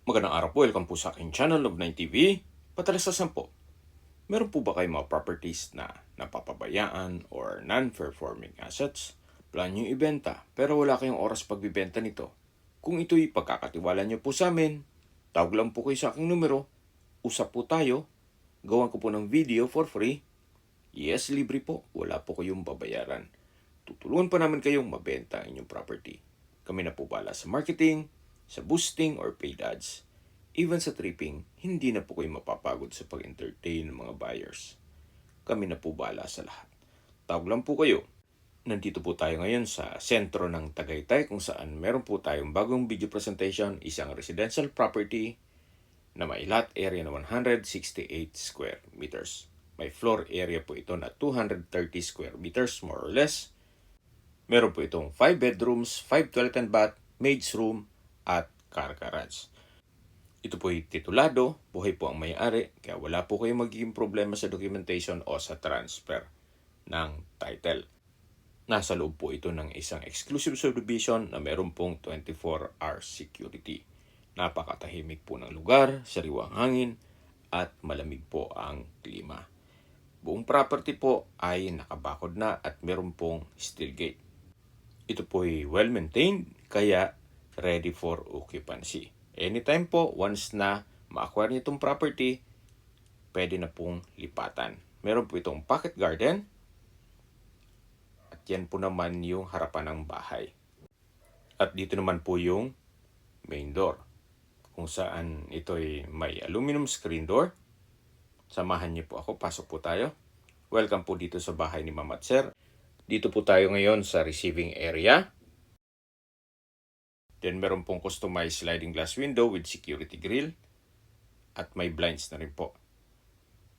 Magandang araw po, welcome po sa aking channel, Love9 TV. Patalasasan po, meron po ba kayong mga properties na napapabayaan or non-performing assets? Plan nyo ibenta pero wala kayong oras pagbibenta nito. Kung ito'y pagkakatiwala nyo po sa amin, tawag lang po kayo sa aking numero, usap po tayo, gawan ko po ng video for free. Yes, libre po, wala po kayong babayaran. Tutulungan pa namin kayong mabenta ang inyong property. Kami na po bala sa marketing, sa boosting or paid ads. Even sa tripping, hindi na po kayo mapapagod sa pag-entertain ng mga buyers. Kami na po bala sa lahat. Tawag lang po kayo. Nandito po tayo ngayon sa sentro ng Tagaytay kung saan meron po tayong bagong video presentation, isang residential property na may lot area na 168 square meters. May floor area po ito na 230 square meters more or less. Meron po itong 5 bedrooms, 5 toilet and bath, maid's room, at car garage. Ito po ay titulado, buhay po ang may-ari, kaya wala po kayong magiging problema sa documentation o sa transfer ng title. Nasa loob po ito ng isang exclusive subdivision na meron pong 24-hour security. Napakatahimik po ng lugar, sariwang hangin, at malamig po ang klima. Buong property po ay nakabakod na at meron pong steel gate. Ito po ay well-maintained, kaya ready for occupancy. Anytime po, once na ma-acquire niyo itong property, pwede na pong lipatan. Meron po itong pocket garden, at yan po naman yung harapan ng bahay. At dito naman po yung main door, kung saan ito ay may aluminum screen door. Samahan niyo po ako, pasok po tayo. Welcome po dito sa bahay ni Ma'am at Sir. Dito po tayo ngayon sa receiving area. Then meron pong customized sliding glass window with security grill. At may blinds na rin po.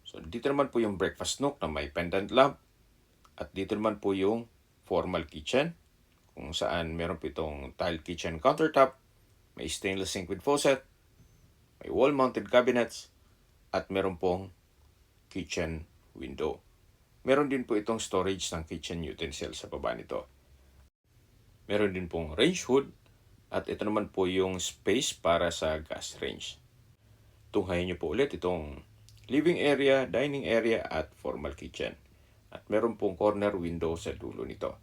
So dito naman po yung breakfast nook na may pendant lamp. At dito naman po yung formal kitchen, kung saan meron po itong tile kitchen countertop. May stainless sink with faucet. May wall-mounted cabinets. At meron pong kitchen window. Meron din po itong storage ng kitchen utensils sa baba nito. Meron din pong range hood. At ito naman po yung space para sa gas range. Tunghayin nyo po ulit itong living area, dining area at formal kitchen. At meron pong corner window sa dulo nito.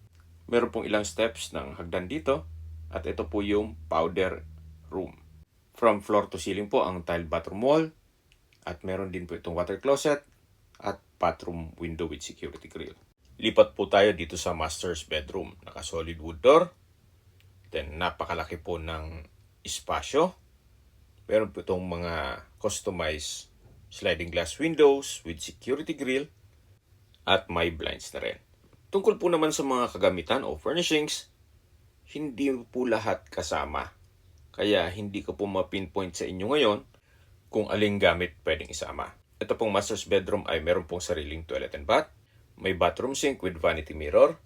Meron pong ilang steps ng hagdan dito. At ito po yung powder room. From floor to ceiling po ang tile bathroom wall. At meron din po itong water closet at bathroom window with security grill. Lipat po tayo dito sa master's bedroom. Naka-solid wood door. Then, napakalaki po ng espasyo. Meron po itong mga customized sliding glass windows with security grill at may blinds na rin. Tungkol po naman sa mga kagamitan o furnishings, hindi po lahat kasama. Kaya hindi ko po ma-pinpoint sa inyo ngayon kung aling gamit pwedeng isama. Ito pong master's bedroom ay meron pong sariling toilet and bath. May bathroom sink with vanity mirror.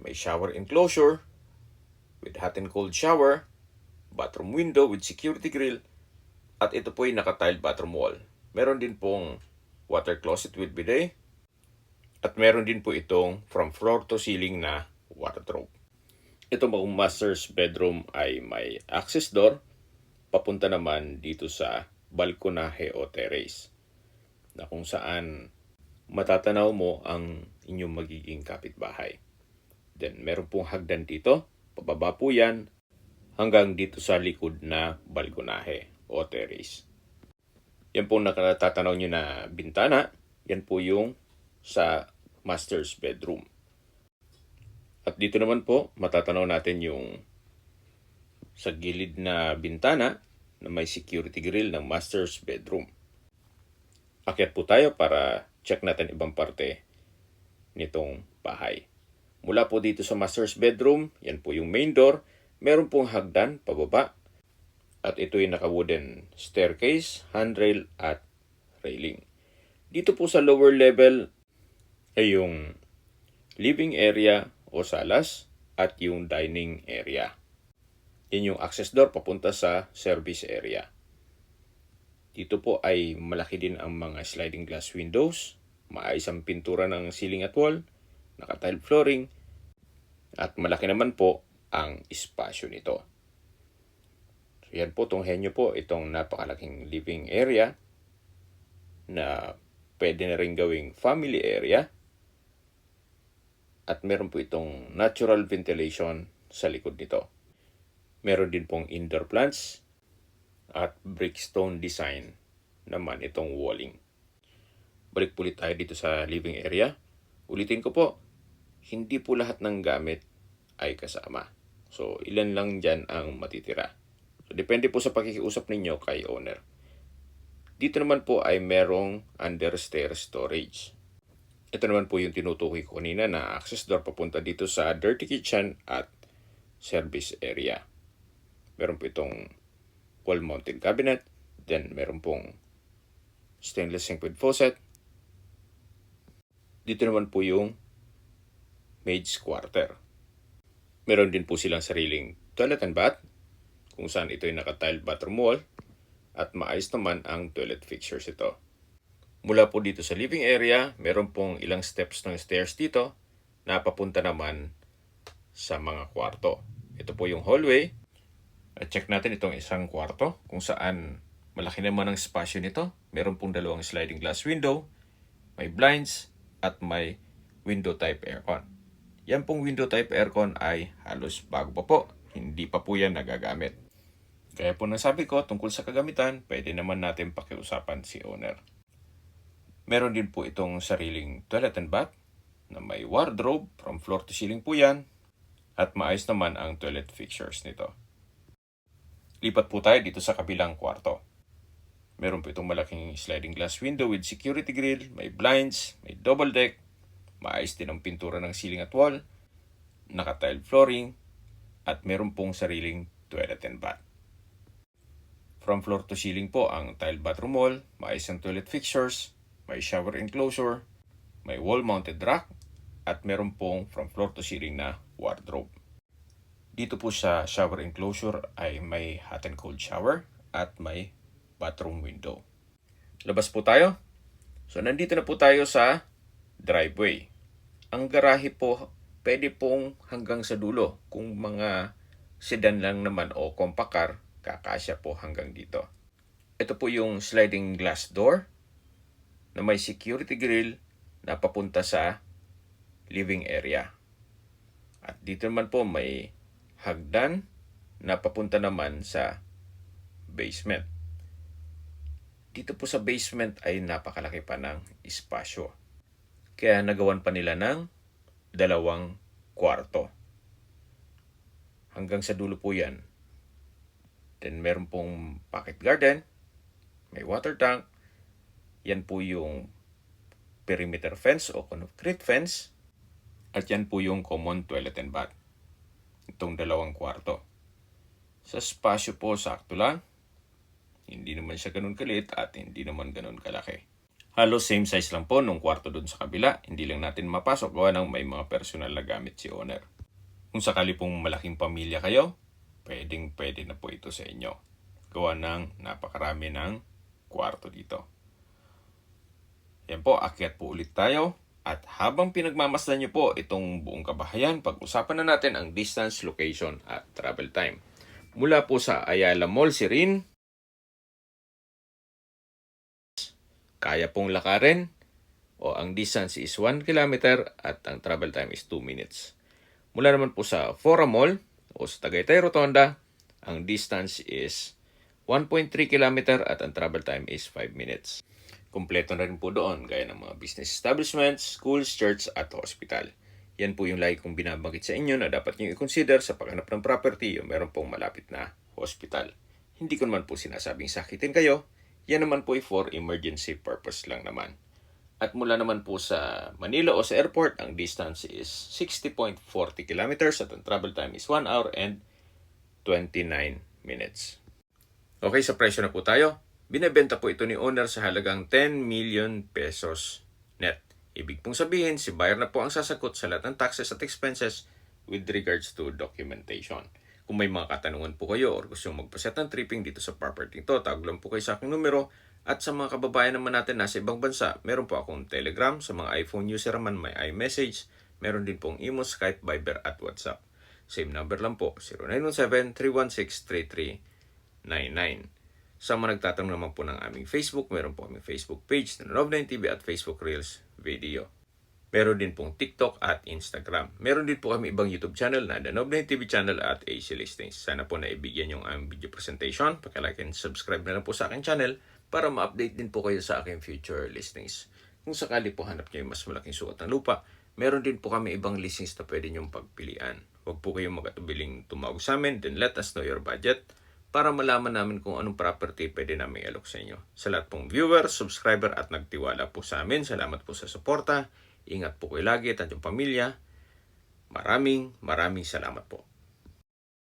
May shower enclosure with hot and cold shower, bathroom window with security grill, at ito po ay naka-tiled bathroom wall. Meron din pong water closet with bidet, at meron din po itong from floor to ceiling na wardrobe. Ito pong master's bedroom ay may access door, papunta naman dito sa balkonahe o terrace, na kung saan matatanaw mo ang inyong magiging kapitbahay. Then meron pong hagdan dito. Pababa po yan hanggang dito sa likod na balkonahe o terrace. Yan po nakatatanaw nyo na bintana. Yan po yung sa master's bedroom. At dito naman po matatanaw natin yung sa gilid na bintana na may security grill ng master's bedroom. Akyat po tayo para check natin ibang parte nitong bahay. Mula po dito sa master's bedroom, yan po yung main door. Meron pong hagdan pababa. At ito yung naka-wooden staircase, handrail at railing. Dito po sa lower level ay yung living area o salas at yung dining area. Yan yung access door papunta sa service area. Dito po ay malaki din ang mga sliding glass windows. Maayos ang pintura ng ceiling at wall. Naka-tile flooring, at malaki naman po ang espasyo nito. So Yan po, tunghen nyo po itong napakalaking living area na pwede na rin gawing family area. At meron po itong natural ventilation sa likod nito. Meron din pong indoor plants at brickstone design naman itong walling. Balik po ulit tayo dito sa living area. Ulitin ko po, hindi po lahat ng gamit ay kasama. So, ilan lang dyan ang matitira. So, depende po sa pakikiusap ninyo kay owner. Dito naman po ay merong understair storage. Ito naman po yung tinutukoy ko kanina na access door papunta dito sa dirty kitchen at service area. Meron po itong wall-mounted cabinet. Then, meron pong stainless sink with faucet. Dito naman po yung maid's quarter. Meron din po silang sariling toilet and bath, kung saan ito ay naka-tiled bathroom wall, at maayos naman ang toilet fixtures ito. Mula po dito sa living area, meron pong ilang steps ng stairs dito na papunta naman sa mga kwarto. Ito po yung hallway. At check natin itong isang kwarto kung saan malaki naman ang spasyo nito. Meron pong dalawang sliding glass window, may blinds, at may window type aircon. Yan pong window type aircon ay halos bago pa po. Hindi pa po yan nagagamit. Kaya po nasabi ko tungkol sa kagamitan, pwede naman natin pakiusapan si owner. Meron din po itong sariling toilet and bath na may wardrobe from floor to ceiling po yan. At maayos naman ang toilet fixtures nito. Lipat po tayo dito sa kabilang kwarto. Meron po itong malaking sliding glass window with security grill, may blinds, may double deck, maayos din ang pintura ng ceiling at wall, naka-tiled flooring, at meron pong sariling toilet and bath. From floor to ceiling po ang tiled bathroom wall, maayos ang toilet fixtures, may shower enclosure, may wall-mounted rack, at meron pong from floor to ceiling na wardrobe. Dito po sa shower enclosure ay may hot and cold shower at may bathroom window. Labas po tayo. So, nandito na po tayo sa driveway. Ang garahe po, pwede pong hanggang sa dulo. Kung mga sedan lang naman o compact car, kakasya po hanggang dito. Ito po yung sliding glass door na may security grill na papunta sa living area. At dito naman po may hagdan na papunta naman sa basement. Dito po sa basement ay napakalaki pa ng espasyo. Kaya nagawan pa nila ng 2 kwarto. Hanggang sa dulo po yan. Then meron pong pocket garden, may water tank. Yan po yung perimeter fence o concrete fence. At yan po yung common toilet and bath. Itong 2 kwarto. Sa espasyo po, sakto lang. Hindi naman siya ganun kaliit at hindi naman ganun kalaki. Halos same size lang po nung kwarto dun sa kabila. Hindi lang natin mapasok gawa ng may mga personal na gamit si owner. Kung sakali pong malaking pamilya kayo, pwede na po ito sa inyo. Gawa ng napakarami ng kwarto dito. Yan po, akyat po ulit tayo. At habang pinagmamasdan nyo po itong buong kabahayan, pag-usapan na natin ang distance, location at travel time. Mula po sa Ayala Mall, Sirin, kaya pong lakarin o ang distance is 1 kilometer at ang travel time is 2 minutes. Mula naman po sa Fora Mall o sa Tagaytay Rotonda, ang distance is 1.3 kilometer at ang travel time is 5 minutes. Kompleto na rin po doon gaya ng mga business establishments, schools, church at hospital. Yan po yung lagi kong binabanggit sa inyo na dapat nyo i-consider sa paghanap ng property yung meron pong malapit na hospital. Hindi ko naman po sinasabing sakitin kayo. Yan naman po ay for emergency purpose lang naman. At mula naman po sa Manila o sa airport, ang distance is 60.40 kilometers at ang travel time is 1 hour and 29 minutes. Okay, sa presyo na po tayo. Binebenta po ito ni owner sa halagang 10 million pesos net. Ibig pong sabihin, si buyer na po ang sasagot sa lahat ng taxes at expenses with regards to documentation. Kung may mga katanungan po kayo or gusto magpaset ng tripping dito sa property ito, tawag lang po kayo sa aking numero. At sa mga kababayan naman natin nasa ibang bansa, meron po akong Telegram. Sa mga iPhone user naman, may iMessage. Meron din pong Imo, Skype, Viber at WhatsApp. Same number lang po, 0917-316-33 Sa mga nagtatanong naman po ng aming Facebook, meron po aming Facebook page na Nanob9 TV at Facebook Reels Video. Meron din pong TikTok at Instagram. Meron din po kami ibang YouTube channel na Nanob9 TV channel at AC Listings. Sana po naibigyan yung aming video presentation. Paki-like and subscribe na lang po sa aking channel para ma-update din po kayo sa aking future listings. Kung sakali po hanap nyo yung mas malaking sukat ng lupa, meron din po kami ibang listings na pwede nyong pagpilian. Huwag po kayong mag-atubiling tumawag sa amin, then let us know your budget para malaman namin kung anong property pwede namin i-alok sa inyo. Sa lahat pong viewer, subscriber at nagtiwala po sa amin, salamat po sa suporta. Ingat po kayo lagi at yung pamilya. Maraming salamat po.